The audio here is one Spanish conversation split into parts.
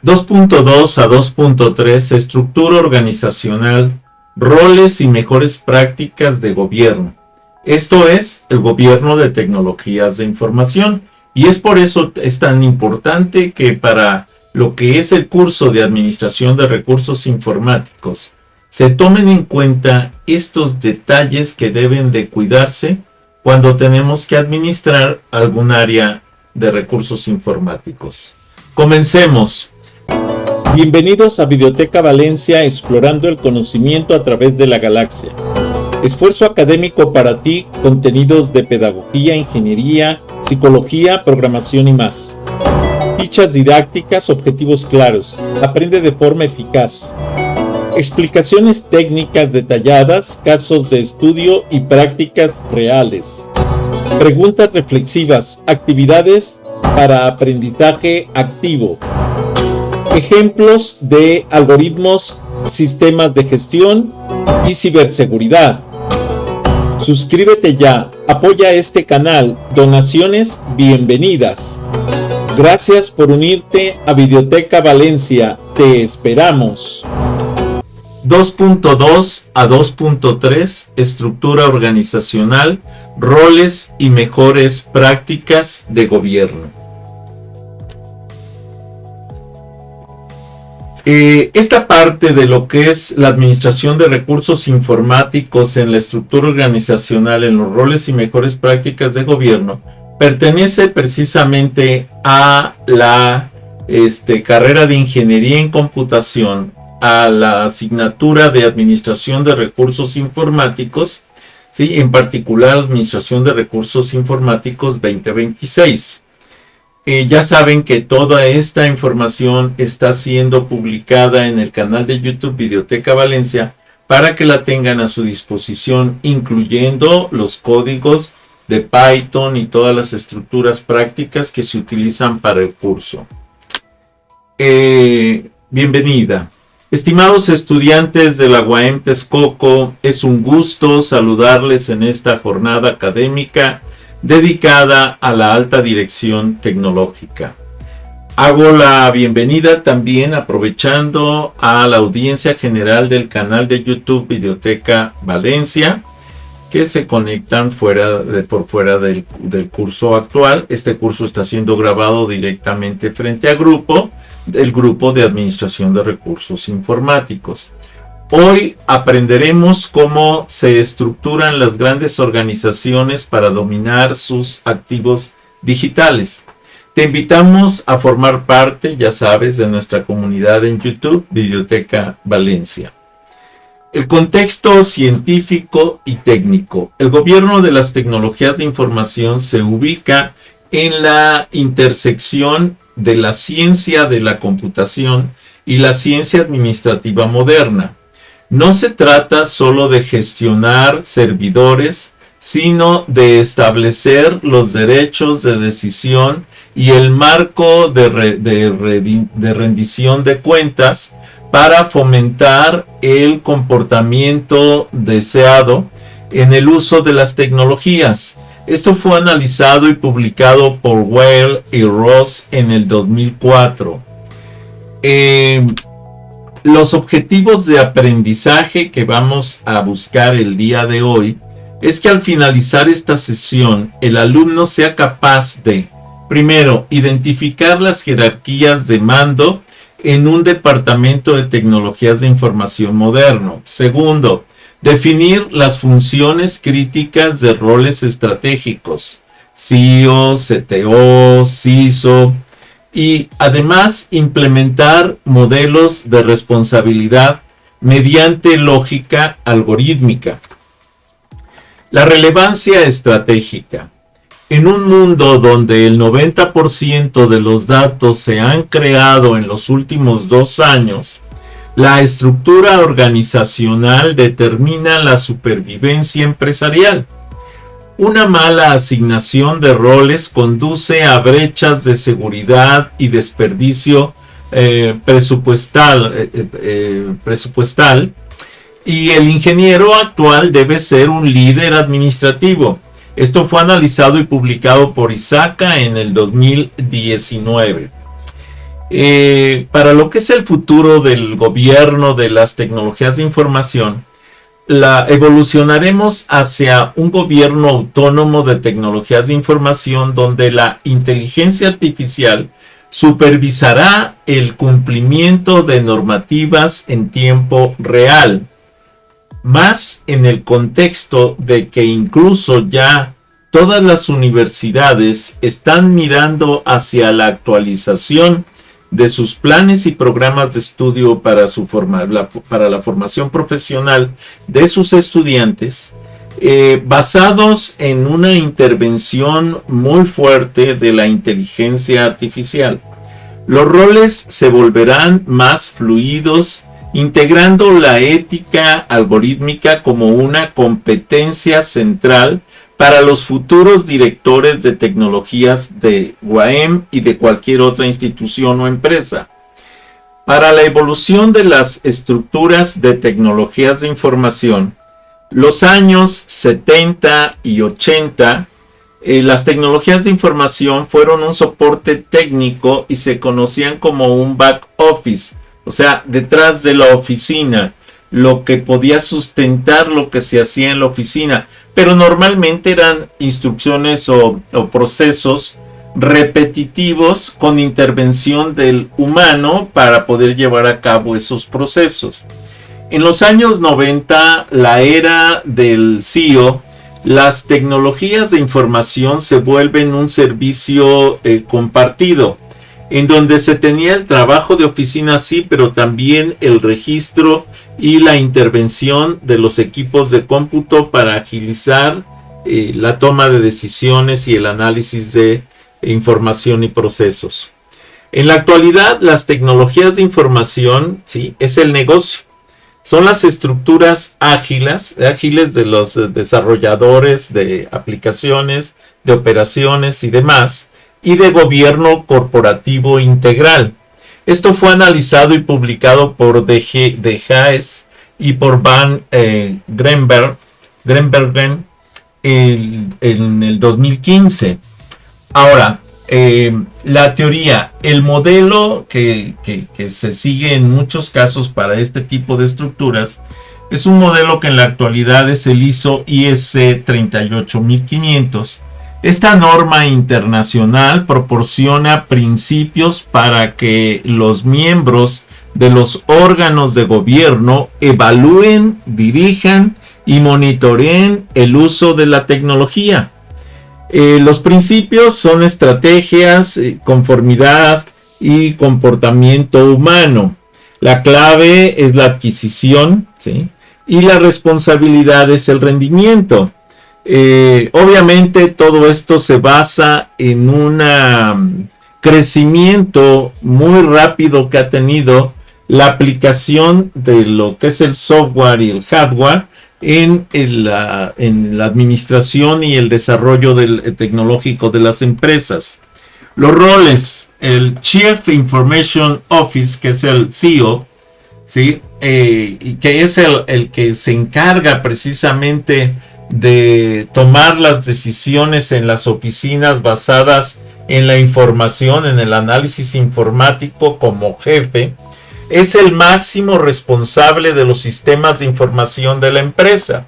2.2 a 2.3 Estructura organizacional, roles y mejores prácticas de gobierno. Esto es el gobierno de tecnologías de información, y es por eso es tan importante que para lo que es el curso de administración de recursos informáticos se tomen en cuenta estos detalles que deben de cuidarse cuando tenemos que administrar algún área de recursos informáticos. Comencemos. Bienvenidos a Videoteca Valencia, explorando el conocimiento a través de la galaxia. Esfuerzo académico para ti, contenidos de pedagogía, ingeniería, psicología, programación y más. Fichas didácticas, objetivos claros. Aprende de forma eficaz. Explicaciones técnicas detalladas, casos de estudio y prácticas reales. Preguntas reflexivas, actividades para aprendizaje activo. Ejemplos de algoritmos, sistemas de gestión y ciberseguridad. Suscríbete ya, apoya este canal, donaciones bienvenidas. Gracias por unirte a Videoteca Valencia, te esperamos. 2.2 a 2.3 Estructura organizacional, roles y mejores prácticas de gobierno. Esta parte de lo que es la administración de recursos informáticos en la estructura organizacional, en los roles y mejores prácticas de gobierno, pertenece precisamente a la carrera de ingeniería en computación, a la asignatura de administración de recursos informáticos, ¿sí? En particular administración de recursos informáticos 2026. Ya saben que toda esta información está siendo publicada en el canal de YouTube Videoteca Valencia para que la tengan a su disposición, incluyendo los códigos de Python y todas las estructuras prácticas que se utilizan para el curso. Bienvenida. Estimados estudiantes de la UAM Texcoco, es un gusto saludarles en esta jornada académica dedicada a la alta dirección tecnológica. Hago la bienvenida también aprovechando a la audiencia general del canal de YouTube Videoteca Valencia, que se conectan por fuera del curso actual. Este curso está siendo grabado directamente frente a el grupo de administración de recursos informáticos. Hoy aprenderemos cómo se estructuran las grandes organizaciones para dominar sus activos digitales. Te invitamos a formar parte, ya sabes, de nuestra comunidad en YouTube, Videoteca Valencia. El contexto científico y técnico. El gobierno de las tecnologías de información se ubica en la intersección de la ciencia de la computación y la ciencia administrativa moderna. No se trata solo de gestionar servidores, sino de establecer los derechos de decisión y el marco de rendición de cuentas para fomentar el comportamiento deseado en el uso de las tecnologías. Esto fue analizado y publicado por Weil y Ross en el 2004. Los objetivos de aprendizaje que vamos a buscar el día de hoy es que al finalizar esta sesión el alumno sea capaz de, primero, identificar las jerarquías de mando en un departamento de tecnologías de información moderno. Segundo, definir las funciones críticas de roles estratégicos, CIO, CTO, CISO, y además implementar modelos de responsabilidad mediante lógica algorítmica. La relevancia estratégica. En un mundo donde el 90% de los datos se han creado en los últimos 2 años, la estructura organizacional determina la supervivencia empresarial. Una mala asignación de roles conduce a brechas de seguridad y desperdicio presupuestal, y el ingeniero actual debe ser un líder administrativo. Esto fue analizado y publicado por Isaka en el 2019. Para lo que es el futuro del gobierno de las tecnologías de información, evolucionaremos hacia un gobierno autónomo de tecnologías de información donde la inteligencia artificial supervisará el cumplimiento de normativas en tiempo real, más en el contexto de que incluso ya todas las universidades están mirando hacia la actualización de sus planes y programas de estudio para la formación profesional de sus estudiantes, basados en una intervención muy fuerte de la inteligencia artificial. Los roles se volverán más fluidos, integrando la ética algorítmica como una competencia central para los futuros directores de tecnologías de UAM y de cualquier otra institución o empresa. Para la evolución de las estructuras de tecnologías de información, los años 70 y 80, las tecnologías de información fueron un soporte técnico y se conocían como un back office, o sea, detrás de la oficina, lo que podía sustentar lo que se hacía en la oficina, pero normalmente eran instrucciones o procesos repetitivos con intervención del humano para poder llevar a cabo esos procesos. En los años 90, la era del CEO, las tecnologías de información se vuelven un servicio compartido, en donde se tenía el trabajo de oficina, sí, pero también el registro y la intervención de los equipos de cómputo para agilizar la toma de decisiones y el análisis de información y procesos. En la actualidad, las tecnologías de información, sí, es el negocio. Son las estructuras ágiles de los desarrolladores de aplicaciones, de operaciones y demás, y de gobierno corporativo integral. Esto fue analizado y publicado por De Haes y por Van Grenbergen en el 2015. Ahora, la teoría, el modelo que se sigue en muchos casos para este tipo de estructuras es un modelo que en la actualidad es el ISO IS 38500. Esta norma internacional proporciona principios para que los miembros de los órganos de gobierno evalúen, dirijan y monitoreen el uso de la tecnología. Los principios son estrategias, conformidad y comportamiento humano. La clave es la adquisición, ¿sí? Y la responsabilidad es el rendimiento. Obviamente todo esto se basa en un crecimiento muy rápido que ha tenido la aplicación de lo que es el software y el hardware en la administración y el desarrollo tecnológico de las empresas. Los roles, el Chief Information Office, que es el CEO, ¿sí? Que es el que se encarga precisamente de tomar las decisiones en las oficinas basadas en la información, en el análisis informático como jefe, es el máximo responsable de los sistemas de información de la empresa.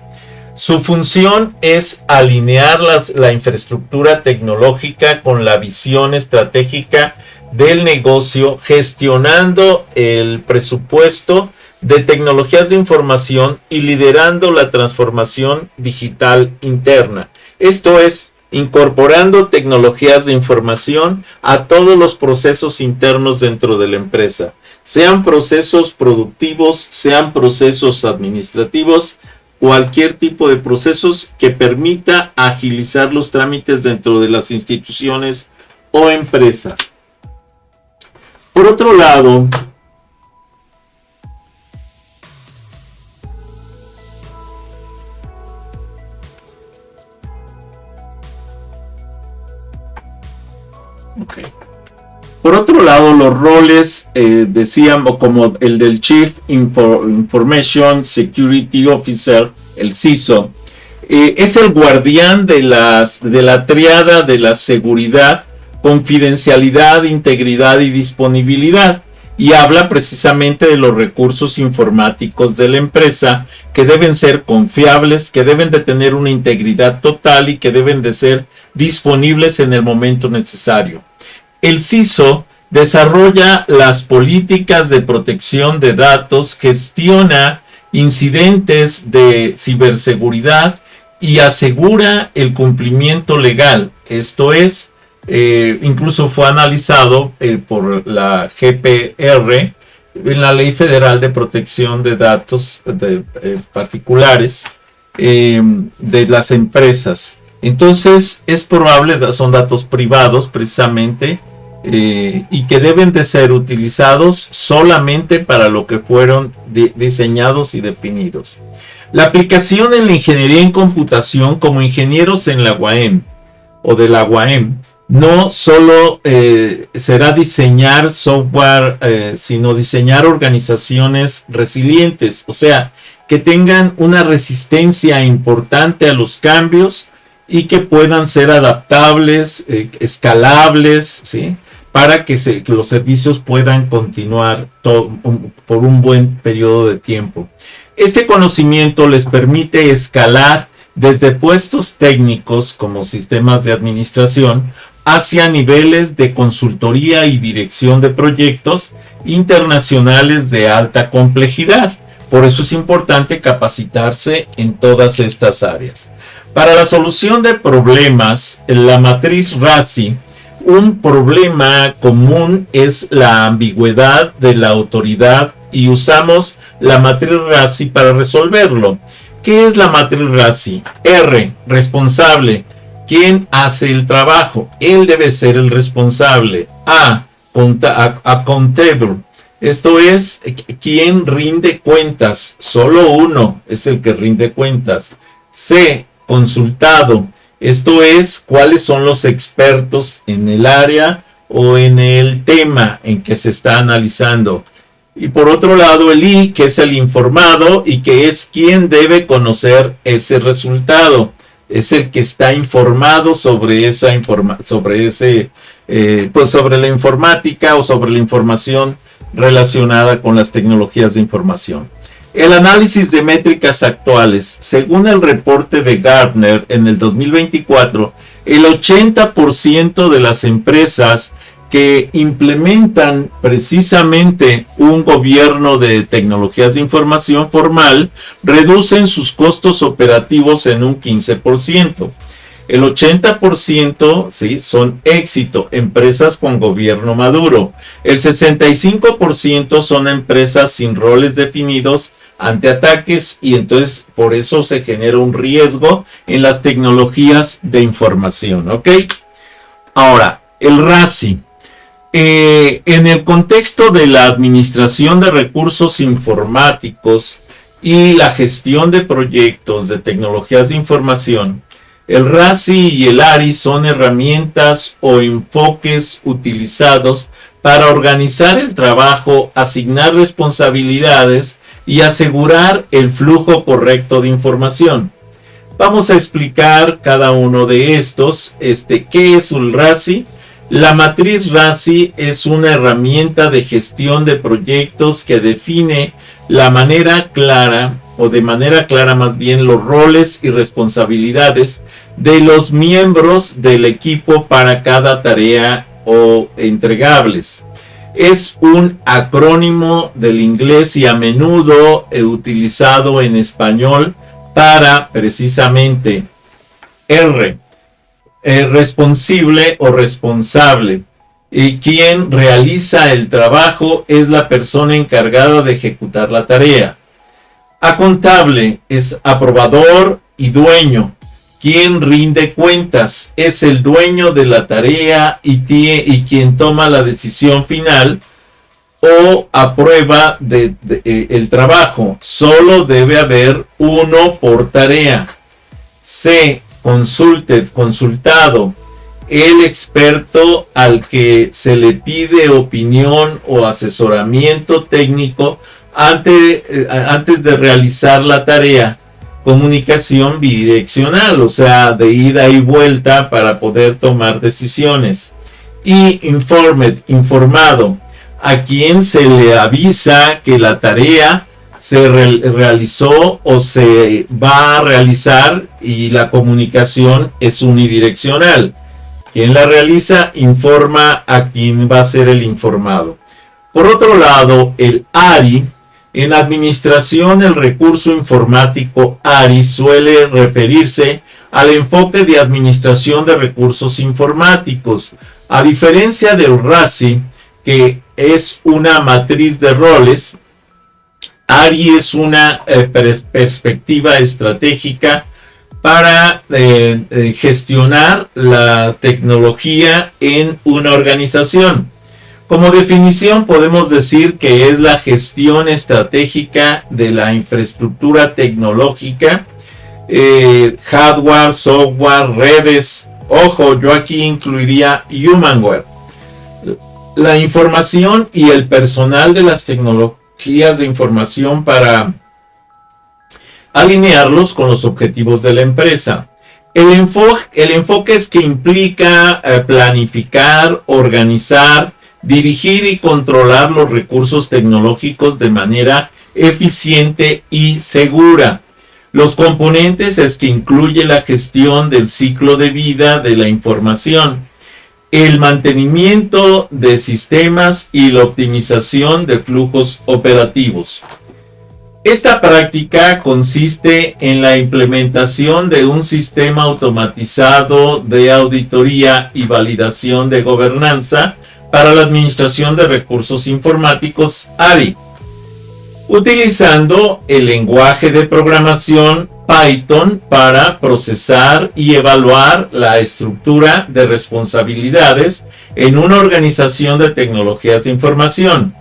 Su función es alinear la infraestructura tecnológica con la visión estratégica del negocio, gestionando el presupuesto de tecnologías de información y liderando la transformación digital interna. Esto es, incorporando tecnologías de información a todos los procesos internos dentro de la empresa, sean procesos productivos, sean procesos administrativos, cualquier tipo de procesos que permita agilizar los trámites dentro de las instituciones o empresas. Por otro lado, los roles, decíamos, como el del Chief Information Security Officer, el CISO, es el guardián de la triada de la seguridad confidencialidad, integridad y disponibilidad. Y habla precisamente de los recursos informáticos de la empresa, que deben ser confiables, que deben de tener una integridad total y que deben de ser disponibles en el momento necesario. El CISO desarrolla las políticas de protección de datos, gestiona incidentes de ciberseguridad y asegura el cumplimiento legal. Esto es, incluso fue analizado por la GPR en la Ley Federal de Protección de Datos particulares de las empresas. Entonces es probable, son datos privados precisamente, y que deben de ser utilizados solamente para lo que fueron diseñados y definidos. La aplicación en la ingeniería en computación, como ingenieros en la UAM o de la UAM, no solo será diseñar software, sino diseñar organizaciones resilientes, o sea, que tengan una resistencia importante a los cambios y que puedan ser adaptables, escalables, ¿sí?, para que los servicios puedan continuar por un buen periodo de tiempo. Este conocimiento les permite escalar desde puestos técnicos como sistemas de administración hacia niveles de consultoría y dirección de proyectos internacionales de alta complejidad. Por eso es importante capacitarse en todas estas áreas. Para la solución de problemas, la matriz RACI, un problema común es la ambigüedad de la autoridad y usamos la matriz RACI para resolverlo. ¿Qué es la matriz RACI? R, responsable. ¿Quién hace el trabajo? Él debe ser el responsable. A, accountable. Esto es, ¿quién rinde cuentas? Solo uno es el que rinde cuentas. C, consultado. Esto es, ¿cuáles son los expertos en el área o en el tema en que se está analizando? Y por otro lado, el I, que es el informado y que es quien debe conocer ese resultado. Es el que está informado sobre sobre la informática o sobre la información relacionada con las tecnologías de información. El análisis de métricas actuales. Según el reporte de Gartner en el 2024, el 80% de las empresas que implementan precisamente un gobierno de tecnologías de información formal reducen sus costos operativos en un 15%. El 80% ¿sí?, son éxito, empresas con gobierno maduro. El 65% son empresas sin roles definidos ante ataques y entonces por eso se genera un riesgo en las tecnologías de información. ¿Ok? Ahora, el RACI. En el contexto de la administración de recursos informáticos y la gestión de proyectos de tecnologías de información, el RACI y el ARI son herramientas o enfoques utilizados para organizar el trabajo, asignar responsabilidades y asegurar el flujo correcto de información. Vamos a explicar cada uno de estos. ¿Qué es el RACI? La matriz RACI es una herramienta de gestión de proyectos que define la manera clara, o de manera clara más bien, los roles y responsabilidades de los miembros del equipo para cada tarea o entregables. Es un acrónimo del inglés y a menudo utilizado en español para precisamente R, responsible o responsable. Y quien realiza el trabajo es la persona encargada de ejecutar la tarea. Accountable es aprobador y dueño. Quien rinde cuentas es el dueño de la tarea y quien toma la decisión final o aprueba el trabajo. Solo debe haber uno por tarea. C, consultado. El experto al que se le pide opinión o asesoramiento técnico antes de realizar la tarea. Comunicación bidireccional, o sea, de ida y vuelta para poder tomar decisiones. y informed, informado, a quien se le avisa que la tarea se realizó o se va a realizar y la comunicación es unidireccional. Quien la realiza informa a quien va a ser el informado. Por otro lado, el ARI, en administración el recurso informático ARI suele referirse al enfoque de administración de recursos informáticos. A diferencia del RACI, que es una matriz de roles, ARI es una perspectiva estratégica para gestionar la tecnología en una organización. Como definición podemos decir que es la gestión estratégica de la infraestructura tecnológica, hardware, software, redes. Ojo, yo aquí incluiría humanware. La información y el personal de las tecnologías de información para alinearlos con los objetivos de la empresa. El enfoque es que implica planificar, organizar, dirigir y controlar los recursos tecnológicos de manera eficiente y segura. Los componentes es que incluye la gestión del ciclo de vida de la información, el mantenimiento de sistemas y la optimización de flujos operativos. Esta práctica consiste en la implementación de un sistema automatizado de auditoría y validación de gobernanza para la administración de recursos informáticos ARI, utilizando el lenguaje de programación Python para procesar y evaluar la estructura de responsabilidades en una organización de tecnologías de información.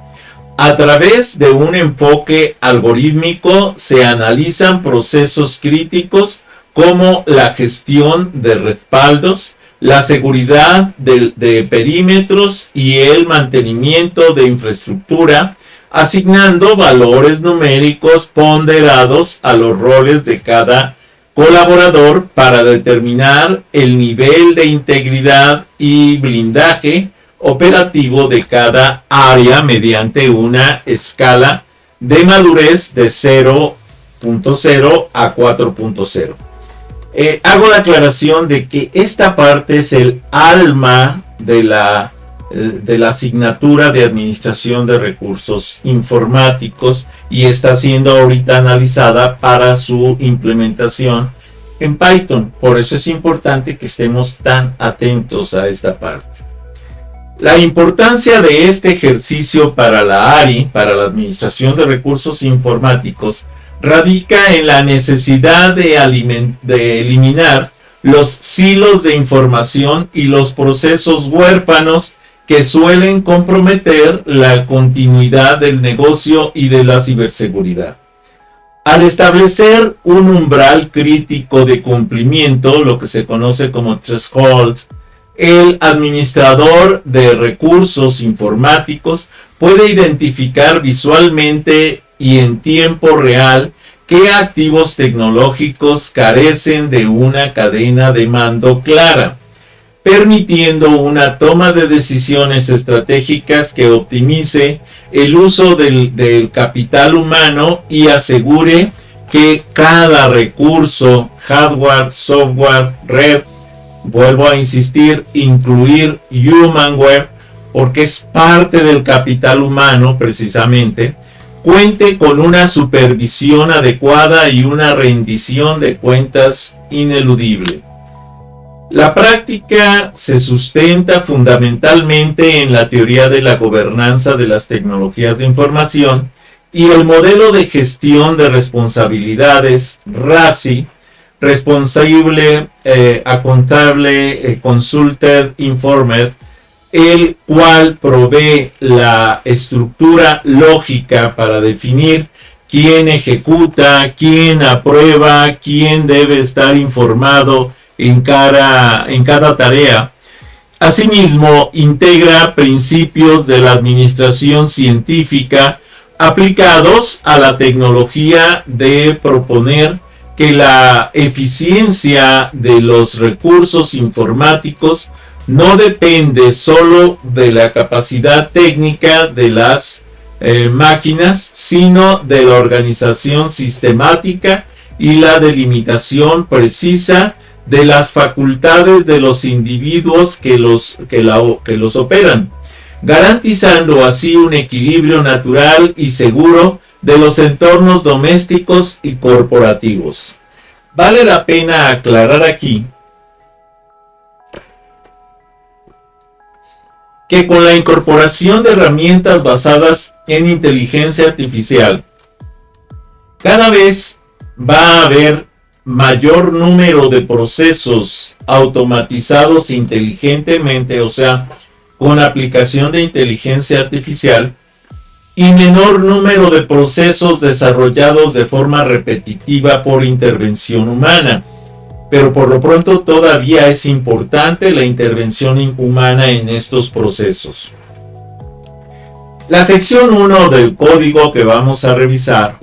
A través de un enfoque algorítmico se analizan procesos críticos como la gestión de respaldos, la seguridad de perímetros y el mantenimiento de infraestructura, asignando valores numéricos ponderados a los roles de cada colaborador para determinar el nivel de integridad y blindaje operativo de cada área mediante una escala de madurez de 0.0 a 4.0. Hago la aclaración de que esta parte es el alma de la asignatura de administración de recursos informáticos y está siendo ahorita analizada para su implementación en Python. Por eso es importante que estemos tan atentos a esta parte. La importancia de este ejercicio para la ARI, para la administración de recursos informáticos, radica en la necesidad de eliminar los silos de información y los procesos huérfanos que suelen comprometer la continuidad del negocio y de la ciberseguridad. Al establecer un umbral crítico de cumplimiento, lo que se conoce como threshold, el administrador de recursos informáticos puede identificar visualmente y en tiempo real qué activos tecnológicos carecen de una cadena de mando clara, permitiendo una toma de decisiones estratégicas que optimice el uso del capital humano y asegure que cada recurso, hardware, software, red, vuelvo a insistir, incluir humanware, porque es parte del capital humano precisamente, cuente con una supervisión adecuada y una rendición de cuentas ineludible. La práctica se sustenta fundamentalmente en la teoría de la gobernanza de las tecnologías de información y el modelo de gestión de responsabilidades RACI, Responsible, Accountable, Consulted, Informed, el cual provee la estructura lógica para definir quién ejecuta, quién aprueba, quién debe estar informado en cada tarea. Asimismo, integra principios de la administración científica aplicados a la tecnología de proponer que la eficiencia de los recursos informáticos no depende solo de la capacidad técnica de las máquinas, sino de la organización sistemática y la delimitación precisa de las facultades de los individuos que los operan, garantizando así un equilibrio natural y seguro de los entornos domésticos y corporativos. Vale la pena aclarar aquí que con la incorporación de herramientas basadas en inteligencia artificial, cada vez va a haber mayor número de procesos automatizados inteligentemente, o sea, con aplicación de inteligencia artificial, y menor número de procesos desarrollados de forma repetitiva por intervención humana. Pero por lo pronto todavía es importante la intervención humana en estos procesos. La sección 1 del código que vamos a revisar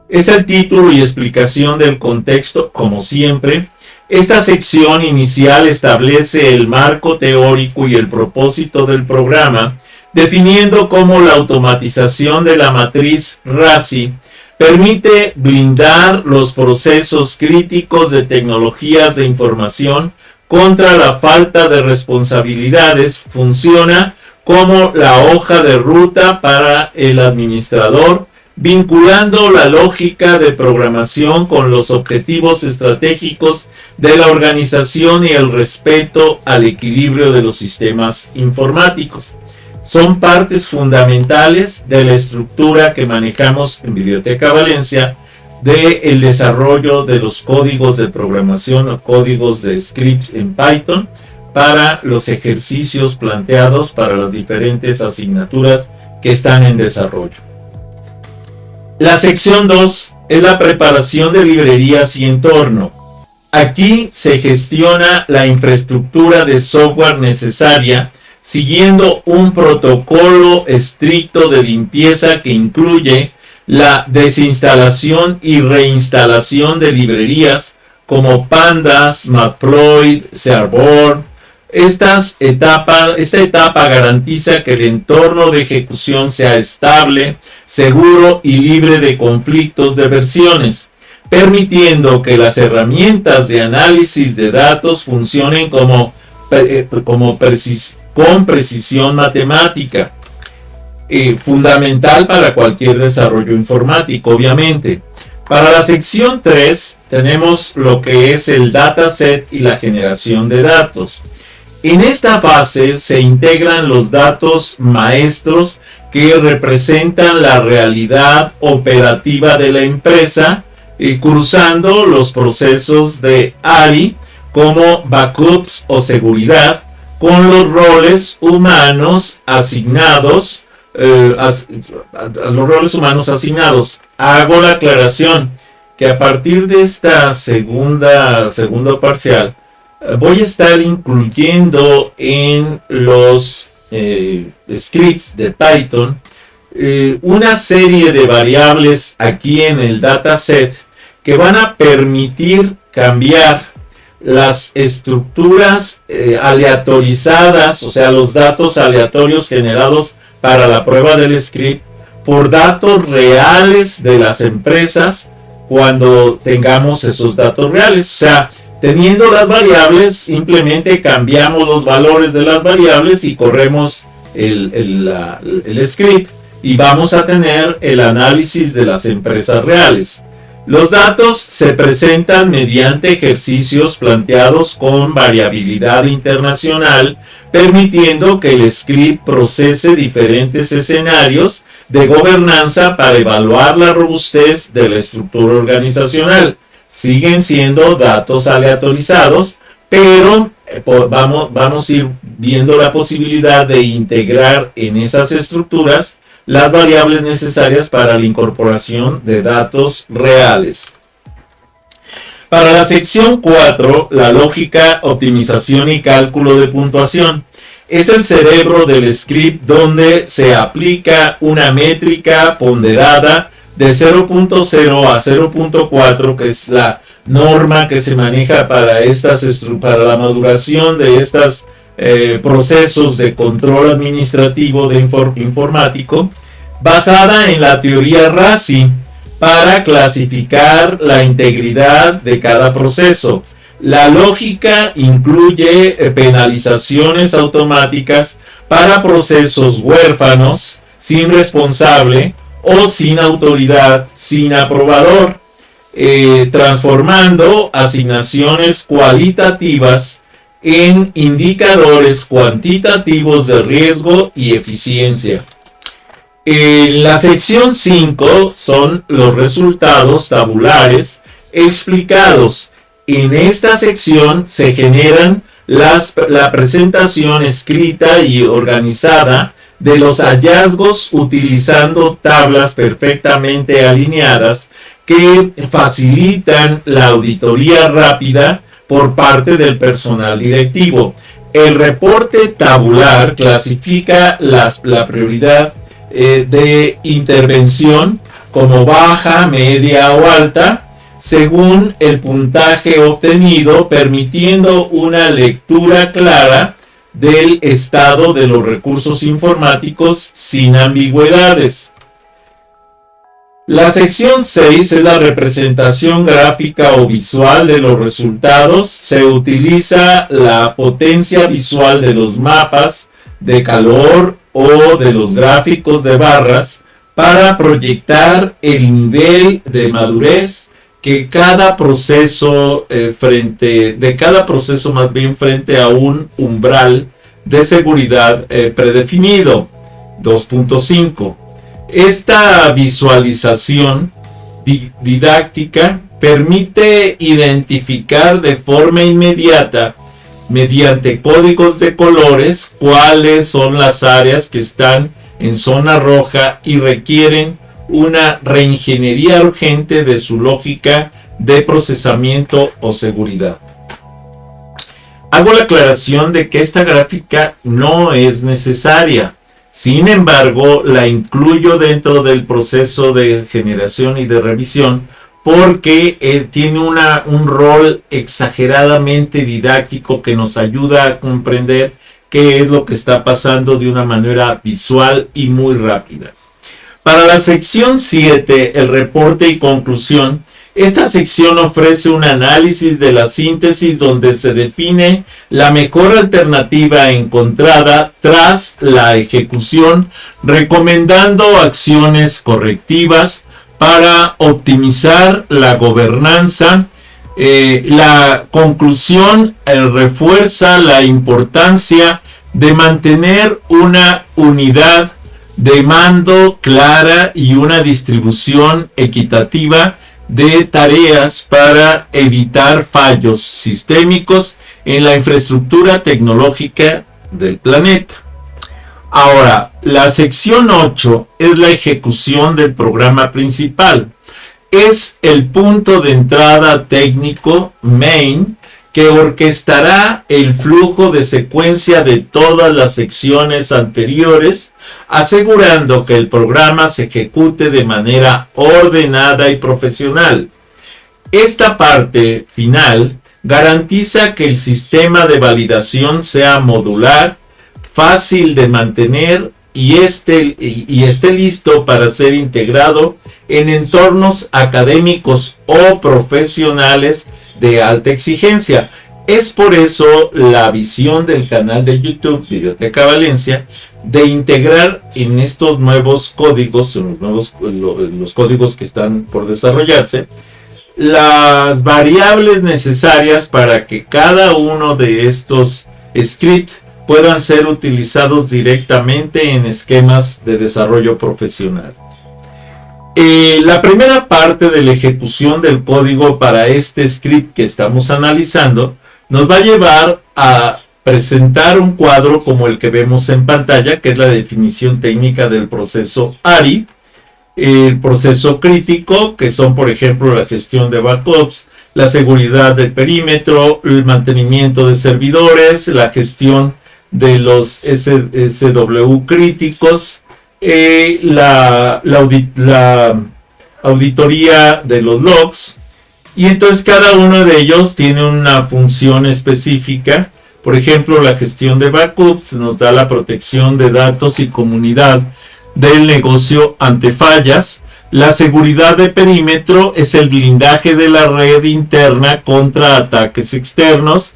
es el título y explicación del contexto, como siempre. Esta sección inicial establece el marco teórico y el propósito del programa, definiendo cómo la automatización de la matriz RACI permite blindar los procesos críticos de tecnologías de información contra la falta de responsabilidades. Funciona como la hoja de ruta para el administrador, vinculando la lógica de programación con los objetivos estratégicos de la organización y el respeto al equilibrio de los sistemas informáticos. Son partes fundamentales de la estructura que manejamos en Videoteca Valencia del desarrollo de los códigos de programación o códigos de script en Python para los ejercicios planteados para las diferentes asignaturas que están en desarrollo. La sección 2 es la preparación de librerías y entorno. Aquí se gestiona la infraestructura de software necesaria siguiendo un protocolo estricto de limpieza que incluye la desinstalación y reinstalación de librerías como Pandas, Matplotlib, Searborn. Esta etapa garantiza que el entorno de ejecución sea estable, seguro y libre de conflictos de versiones, permitiendo que las herramientas de análisis de datos funcionen con precisión matemática, fundamental para cualquier desarrollo informático, obviamente. Para la sección 3 tenemos lo que es el dataset y la generación de datos. En esta fase se integran los datos maestros que representan la realidad operativa de la empresa, cruzando los procesos de ARI como backups o seguridad, con los roles humanos asignados. Hago la aclaración que a partir de esta segundo parcial voy a estar incluyendo en los scripts de Python una serie de variables aquí en el dataset que van a permitir cambiar las estructuras aleatorizadas, o sea, los datos aleatorios generados para la prueba del script, por datos reales de las empresas cuando tengamos esos datos reales. O sea, teniendo las variables, simplemente cambiamos los valores de las variables y corremos el script y vamos a tener el análisis de las empresas reales. Los datos se presentan mediante ejercicios planteados con variabilidad internacional, permitiendo que el script procese diferentes escenarios de gobernanza para evaluar la robustez de la estructura organizacional. Siguen siendo datos aleatorizados, pero vamos a ir viendo la posibilidad de integrar en esas estructuras las variables necesarias para la incorporación de datos reales. Para la sección 4, la lógica, optimización y cálculo de puntuación. Es el cerebro del script donde se aplica una métrica ponderada de 0.0 a 0.4, que es la norma que se maneja para la maduración de estas procesos de control administrativo de informático, basada en la teoría RACI, para clasificar la integridad de cada proceso. La lógica incluye penalizaciones automáticas para procesos huérfanos, sin responsable o sin autoridad, sin aprobador, transformando asignaciones cualitativas en indicadores cuantitativos de riesgo y eficiencia. En la sección 5 son los resultados tabulares explicados. En esta sección se generan la presentación escrita y organizada de los hallazgos utilizando tablas perfectamente alineadas que facilitan la auditoría rápida por parte del personal directivo. El reporte tabular clasifica la prioridad de intervención como baja, media o alta, según el puntaje obtenido, permitiendo una lectura clara del estado de los recursos informáticos sin ambigüedades. La sección 6 es la representación gráfica o visual de los resultados. Se utiliza la potencia visual de los mapas de calor o de los gráficos de barras para proyectar el nivel de madurez que cada proceso frente a un umbral de seguridad predefinido. 2.5. Esta visualización didáctica permite identificar de forma inmediata, mediante códigos de colores, cuáles son las áreas que están en zona roja y requieren una reingeniería urgente de su lógica de procesamiento o seguridad. Hago la aclaración de que esta gráfica no es necesaria. Sin embargo, la incluyo dentro del proceso de generación y de revisión porque tiene un rol exageradamente didáctico que nos ayuda a comprender qué es lo que está pasando de una manera visual y muy rápida. Para la sección 7, el reporte y conclusión, esta sección ofrece un análisis de la síntesis donde se define la mejor alternativa encontrada tras la ejecución, recomendando acciones correctivas para optimizar la gobernanza. La conclusión refuerza la importancia de mantener una unidad de mando clara y una distribución equitativa de tareas para evitar fallos sistémicos en la infraestructura tecnológica del planeta. Ahora, la sección 8 es la ejecución del programa principal. Es el punto de entrada técnico main que orquestará el flujo de secuencia de todas las secciones anteriores, asegurando que el programa se ejecute de manera ordenada y profesional. Esta parte final garantiza que el sistema de validación sea modular, fácil de mantener y esté listo para ser integrado en entornos académicos o profesionales de alta exigencia. Es por eso la visión del canal de YouTube Videoteca Valencia de integrar en estos nuevos códigos, los códigos que están por desarrollarse, las variables necesarias para que cada uno de estos scripts puedan ser utilizados directamente en esquemas de desarrollo profesional. La primera parte de la ejecución del código para este script que estamos analizando nos va a llevar a presentar un cuadro como el que vemos en pantalla, que es la definición técnica del proceso ARI, el proceso crítico, que son por ejemplo la gestión de backups, la seguridad del perímetro, el mantenimiento de servidores, la gestión de los SW críticos, la auditoría de los logs, y entonces cada uno de ellos tiene una función específica Por ejemplo, la gestión de backups nos da la protección de datos y comunidad del negocio ante fallas. La seguridad de perímetro es el blindaje de la red interna contra ataques externos.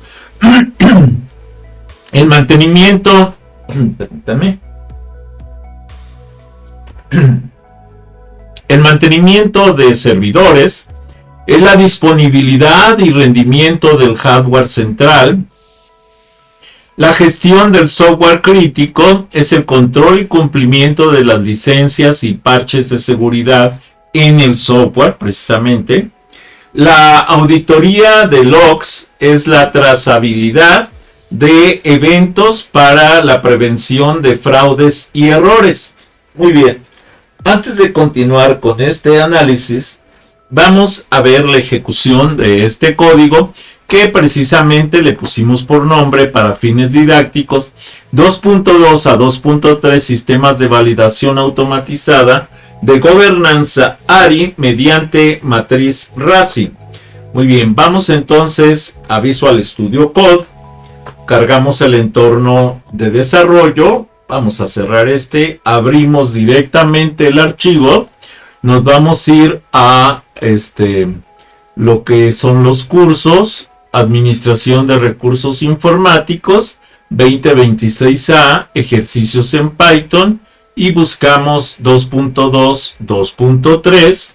El mantenimiento, permítame. El mantenimiento de servidores es la disponibilidad y rendimiento del hardware central. La gestión del software crítico es el control y cumplimiento de las licencias y parches de seguridad en el software, precisamente. La auditoría de logs es la trazabilidad de eventos para la prevención de fraudes y errores. Muy bien, antes de continuar con este análisis, vamos a ver la ejecución de este código que precisamente le pusimos por nombre para fines didácticos 2.2 a 2.3 sistemas de validación automatizada de gobernanza ARI mediante matriz RASI. Muy bien, vamos entonces a Visual Studio Code, cargamos el entorno de desarrollo, vamos a cerrar este, abrimos directamente el archivo, nos vamos a ir a lo que son los cursos, Administración de Recursos Informáticos 2026A, ejercicios en Python, y buscamos 2.2, 2.3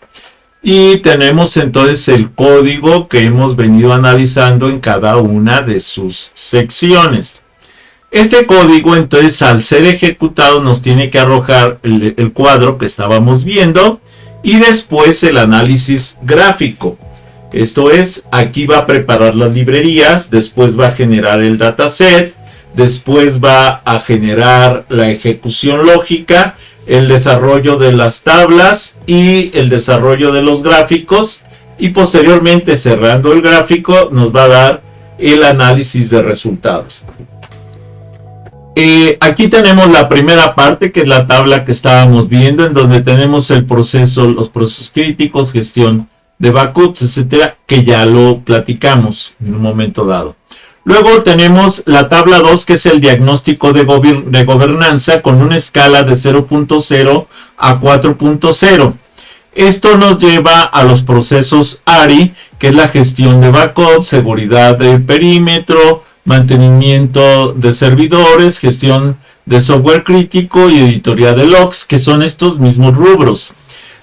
y tenemos entonces el código que hemos venido analizando en cada una de sus secciones. Este código entonces al ser ejecutado nos tiene que arrojar el cuadro que estábamos viendo y después el análisis gráfico. Esto es, aquí va a preparar las librerías, después va a generar el dataset, después va a generar la ejecución lógica, el desarrollo de las tablas y el desarrollo de los gráficos, y posteriormente cerrando el gráfico nos va a dar el análisis de resultados. Aquí tenemos la primera parte, que es la tabla que estábamos viendo, en donde tenemos el proceso, los procesos críticos, gestión de backups, etcétera, que ya lo platicamos en un momento dado. Luego tenemos la tabla 2, que es el diagnóstico de gobernanza con una escala de 0.0 a 4.0. Esto nos lleva a los procesos ARI, que es la gestión de backup, seguridad de perímetro, mantenimiento de servidores, gestión de software crítico y editoría de logs, que son estos mismos rubros.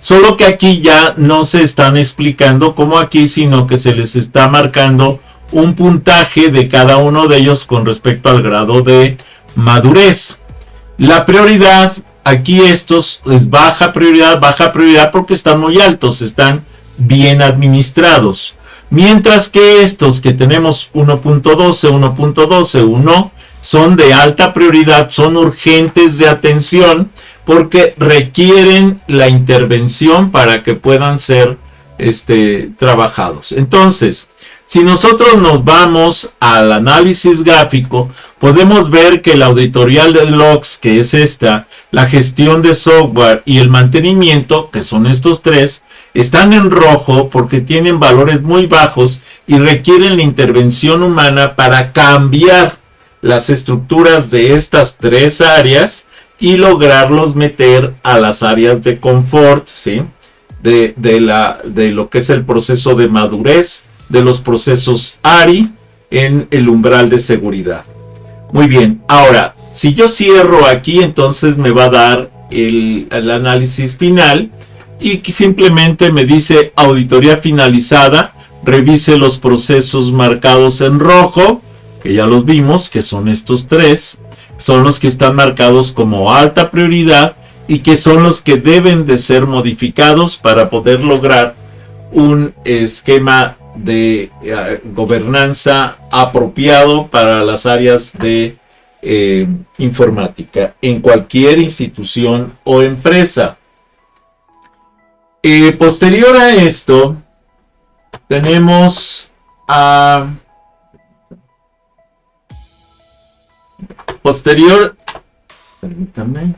Solo que aquí ya no se están explicando como aquí, sino que se les está marcando un puntaje de cada uno de ellos con respecto al grado de madurez. La prioridad, aquí estos es baja prioridad porque están muy altos, están bien administrados. Mientras que estos que tenemos 1.12, 1.12, 1 son de alta prioridad, son urgentes de atención porque requieren la intervención para que puedan ser trabajados. Entonces, si nosotros nos vamos al análisis gráfico, podemos ver que la auditoría de logs, que es esta, la gestión de software y el mantenimiento, que son estos tres, están en rojo porque tienen valores muy bajos y requieren la intervención humana para cambiar las estructuras de estas tres áreas y lograrlos meter a las áreas de confort, ¿sí? de lo que es el proceso de madurez de los procesos ARI en el umbral de seguridad. Muy bien, ahora, si yo cierro aquí, entonces me va a dar el análisis final y simplemente me dice auditoría finalizada, revise los procesos marcados en rojo, que ya los vimos, que son estos tres, son los que están marcados como alta prioridad y que son los que deben de ser modificados para poder lograr un esquema de gobernanza apropiado para las áreas de informática en cualquier institución o empresa. Posterior a esto tenemos permítanme.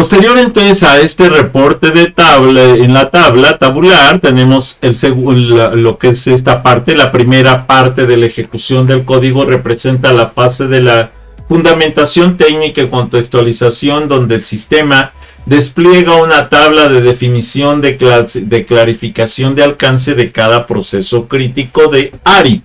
Posterior entonces a este reporte de tabla, en la tabla tabular tenemos lo que es esta parte. La primera parte de la ejecución del código representa la fase de la fundamentación técnica y contextualización, donde el sistema despliega una tabla de definición de clarificación de alcance de cada proceso crítico de ARI.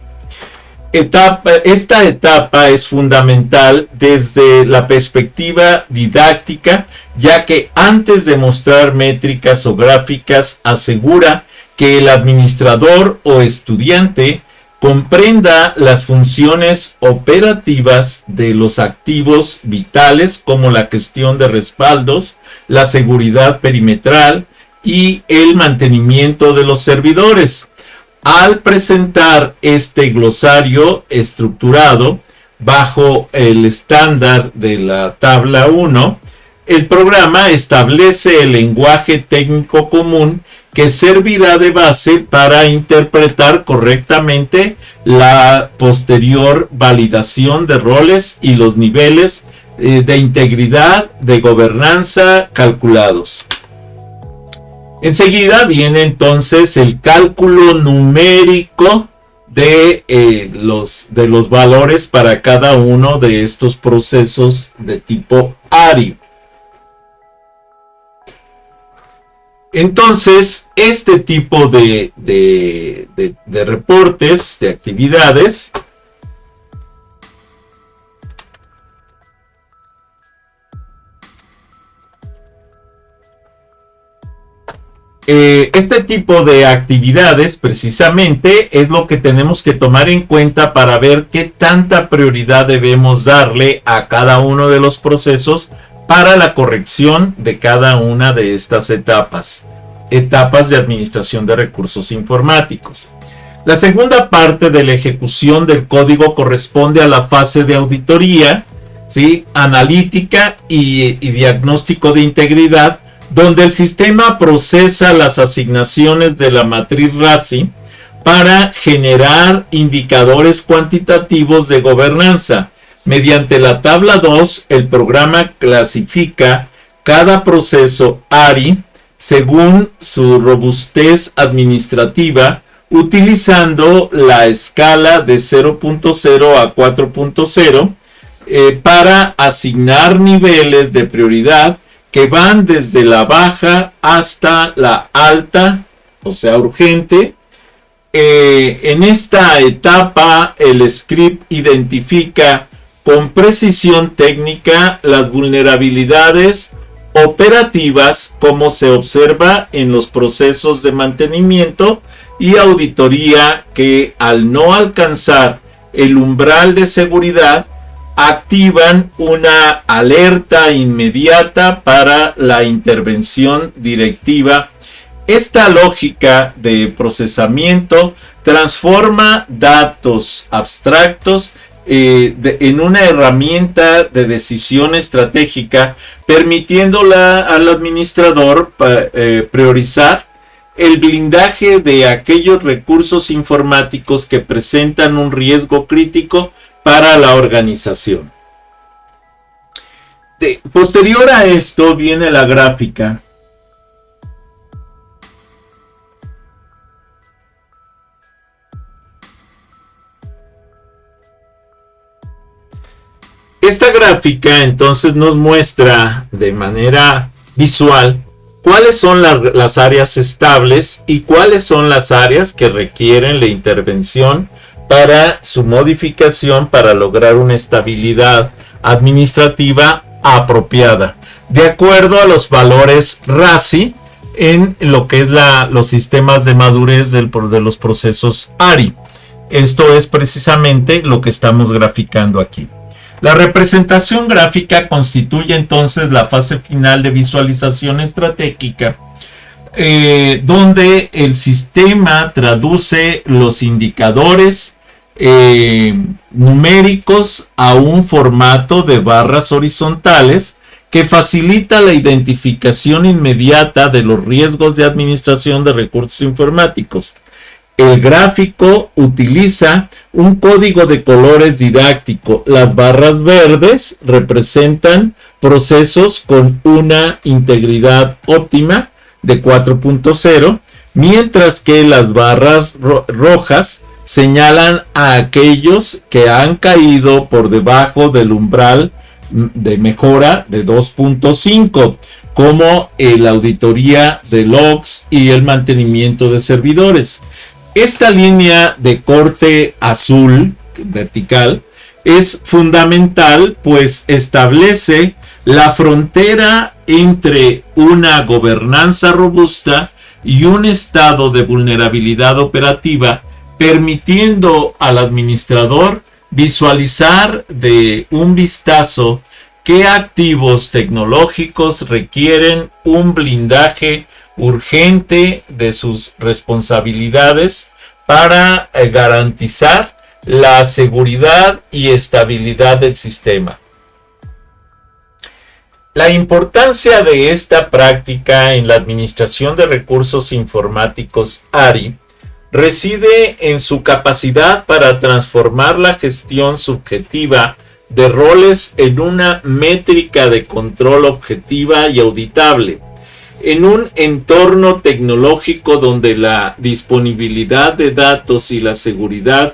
Esta etapa es fundamental desde la perspectiva didáctica, ya que antes de mostrar métricas o gráficas asegura que el administrador o estudiante comprenda las funciones operativas de los activos vitales, como la gestión de respaldos, la seguridad perimetral y el mantenimiento de los servidores. Al presentar este glosario estructurado bajo el estándar de la tabla 1, el programa establece el lenguaje técnico común que servirá de base para interpretar correctamente la posterior validación de roles y los niveles de integridad de gobernanza calculados. Enseguida viene entonces el cálculo numérico de los valores para cada uno de estos procesos de tipo ARI. Entonces, este tipo de reportes, de actividades, precisamente es lo que tenemos que tomar en cuenta para ver qué tanta prioridad debemos darle a cada uno de los procesos para la corrección de cada una de estas etapas de administración de recursos informáticos. La segunda parte de la ejecución del código corresponde a la fase de auditoría, ¿sí?, analítica y diagnóstico de integridad, donde el sistema procesa las asignaciones de la matriz RASI para generar indicadores cuantitativos de gobernanza. Mediante la tabla 2, el programa clasifica cada proceso ARI según su robustez administrativa, utilizando la escala de 0.0 a 4.0 para asignar niveles de prioridad que van desde la baja hasta la alta, o sea, urgente. En esta etapa, el script identifica con precisión técnica las vulnerabilidades operativas, como se observa en los procesos de mantenimiento y auditoría, que al no alcanzar el umbral de seguridad activan una alerta inmediata para la intervención directiva. Esta lógica de procesamiento transforma datos abstractos en una herramienta de decisión estratégica, permitiéndola al administrador priorizar el blindaje de aquellos recursos informáticos que presentan un riesgo crítico para la organización. Posterior a esto viene la gráfica. Esta gráfica entonces nos muestra de manera visual cuáles son las áreas estables y cuáles son las áreas que requieren la intervención para su modificación, para lograr una estabilidad administrativa apropiada, de acuerdo a los valores RASI en lo que es los sistemas de madurez de los procesos ARI. Esto es precisamente lo que estamos graficando aquí. La representación gráfica constituye entonces la fase final de visualización estratégica, donde el sistema traduce los indicadores numéricos a un formato de barras horizontales que facilita la identificación inmediata de los riesgos de administración de recursos informáticos. El gráfico utiliza un código de colores didáctico. Las barras verdes representan procesos con una integridad óptima de 4.0, mientras que las barras rojas señalan a aquellos que han caído por debajo del umbral de mejora de 2.5, como la auditoría de logs y el mantenimiento de servidores. Esta línea de corte azul vertical es fundamental, pues establece la frontera entre una gobernanza robusta y un estado de vulnerabilidad operativa, permitiendo al administrador visualizar de un vistazo qué activos tecnológicos requieren un blindaje urgente de sus responsabilidades para garantizar la seguridad y estabilidad del sistema. La importancia de esta práctica en la administración de recursos informáticos ARI reside en su capacidad para transformar la gestión subjetiva de roles en una métrica de control objetiva y auditable. En un entorno tecnológico donde la disponibilidad de datos y la seguridad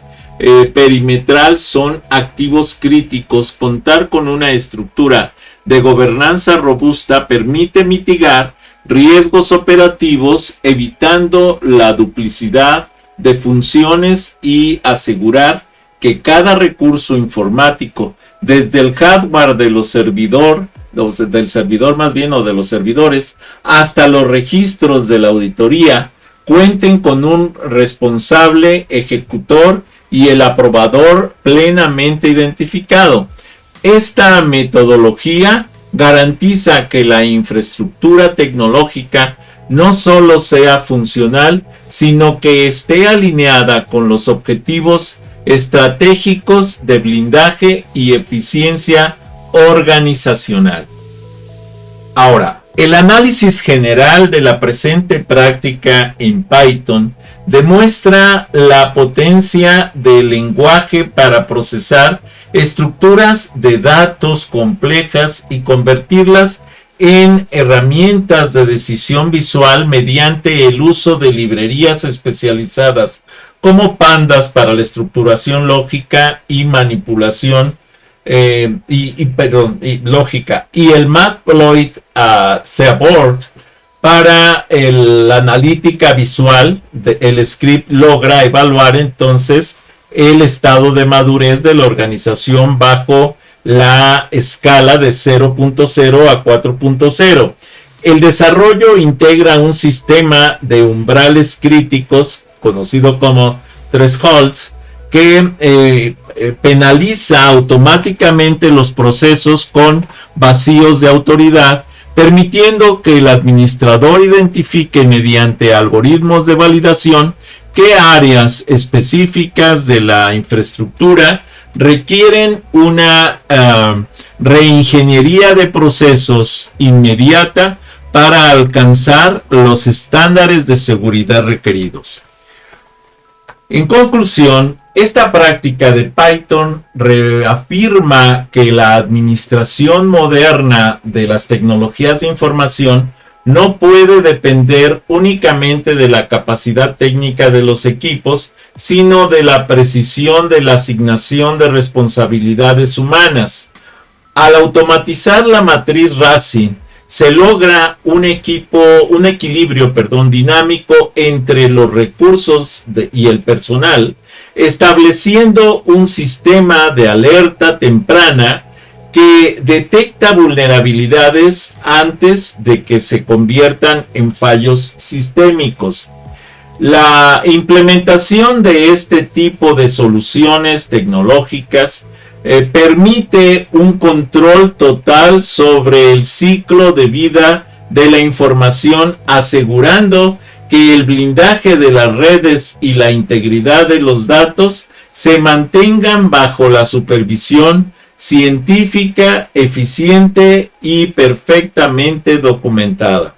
perimetral son activos críticos, contar con una estructura de gobernanza robusta permite mitigar riesgos operativos, evitando la duplicidad de funciones y asegurar que cada recurso informático, desde el hardware de los servidores, del servidor más bien, o de los servidores, hasta los registros de la auditoría, cuenten con un responsable ejecutor y el aprobador plenamente identificado. Esta metodología garantiza que la infraestructura tecnológica no solo sea funcional, sino que esté alineada con los objetivos estratégicos de blindaje y eficiencia organizacional. Ahora, el análisis general de la presente práctica en Python demuestra la potencia del lenguaje para procesar estructuras de datos complejas y convertirlas en herramientas de decisión visual mediante el uso de librerías especializadas como pandas para la estructuración lógica y manipulación lógica, y el Matplotlib Seaborg para la analítica visual. El script logra evaluar entonces el estado de madurez de la organización bajo la escala de 0.0 a 4.0. El desarrollo integra un sistema de umbrales críticos, conocido como thresholds, que penaliza automáticamente los procesos con vacíos de autoridad, permitiendo que el administrador identifique mediante algoritmos de validación qué áreas específicas de la infraestructura requieren una reingeniería de procesos inmediata para alcanzar los estándares de seguridad requeridos. En conclusión, esta práctica de Python reafirma que la administración moderna de las tecnologías de información no puede depender únicamente de la capacidad técnica de los equipos, sino de la precisión de la asignación de responsabilidades humanas. Al automatizar la matriz RACI, se logra un equilibrio dinámico entre los recursos y el personal, estableciendo un sistema de alerta temprana que detecta vulnerabilidades antes de que se conviertan en fallos sistémicos. La implementación de este tipo de soluciones tecnológicas permite un control total sobre el ciclo de vida de la información, asegurando que el blindaje de las redes y la integridad de los datos se mantengan bajo la supervisión científica, eficiente y perfectamente documentada.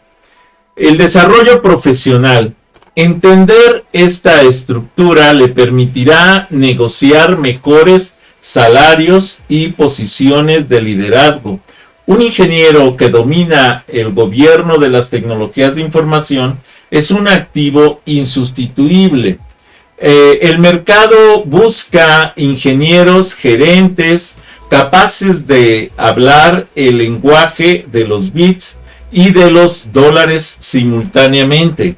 El desarrollo profesional. Entender esta estructura le permitirá negociar mejores salarios y posiciones de liderazgo, Un ingeniero que domina el gobierno de las tecnologías de información es un activo insustituible. El mercado busca ingenieros, gerentes, capaces de hablar el lenguaje de los bits y de los dólares simultáneamente.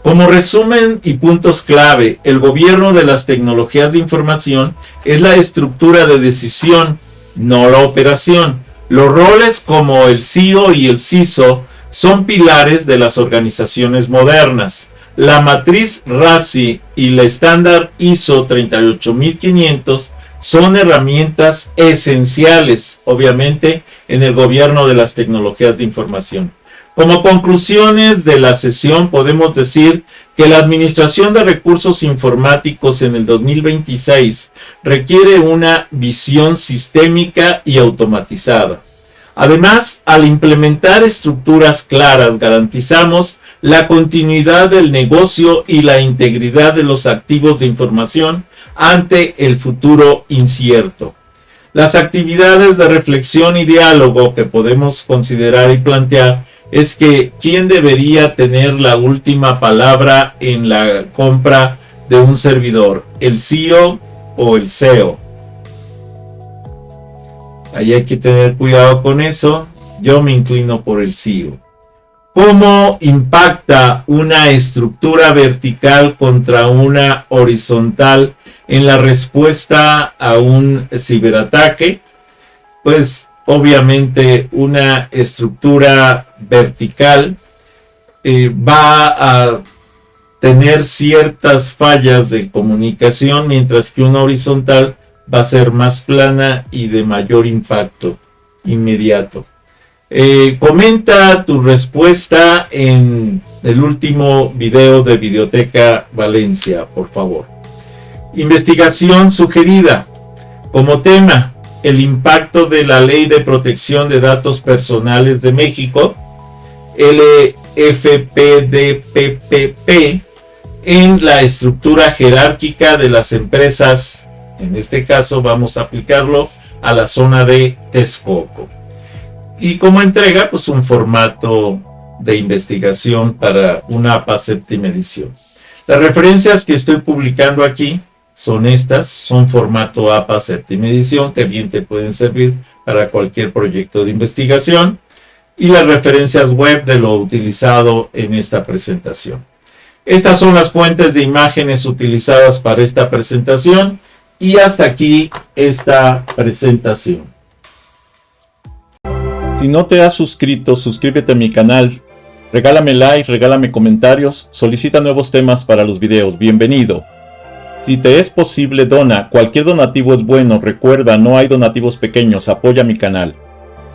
Como resumen y puntos clave, el gobierno de las tecnologías de información es la estructura de decisión, no la operación. Los roles como el CEO y el CISO son pilares de las organizaciones modernas. La matriz RACI y la estándar ISO 38500 son herramientas esenciales, obviamente, en el gobierno de las tecnologías de información. Como conclusiones de la sesión, podemos decir que la administración de recursos informáticos en el 2026 requiere una visión sistémica y automatizada. Además, al implementar estructuras claras, garantizamos la continuidad del negocio y la integridad de los activos de información ante el futuro incierto. Las actividades de reflexión y diálogo que podemos considerar y plantear es que ¿quién debería tener la última palabra en la compra de un servidor? ¿El CEO o el CEO? Ahí hay que tener cuidado con eso. Yo me inclino por el CEO. ¿Cómo impacta una estructura vertical contra una horizontal en la respuesta a un ciberataque? Pues obviamente una estructura vertical va a tener ciertas fallas de comunicación, mientras que una horizontal va a ser más plana y de mayor impacto inmediato. Comenta tu respuesta en el último video de Videoteca Valencia, por favor. Investigación sugerida. Como tema, el impacto de la Ley de Protección de Datos Personales de México, LFPDPPP, en la estructura jerárquica de las empresas. En este caso vamos a aplicarlo a la zona de Texcoco. Y como entrega, pues un formato de investigación para una APA séptima edición. Las referencias que estoy publicando aquí son estas, son formato APA séptima edición, que bien te pueden servir para cualquier proyecto de investigación, y las referencias web de lo utilizado en esta presentación. Estas son las fuentes de imágenes utilizadas para esta presentación, y hasta aquí esta presentación. Si no te has suscrito, suscríbete a mi canal, regálame like, regálame comentarios, solicita nuevos temas para los videos, bienvenido. Si te es posible, dona, cualquier donativo es bueno, recuerda, no hay donativos pequeños, apoya mi canal.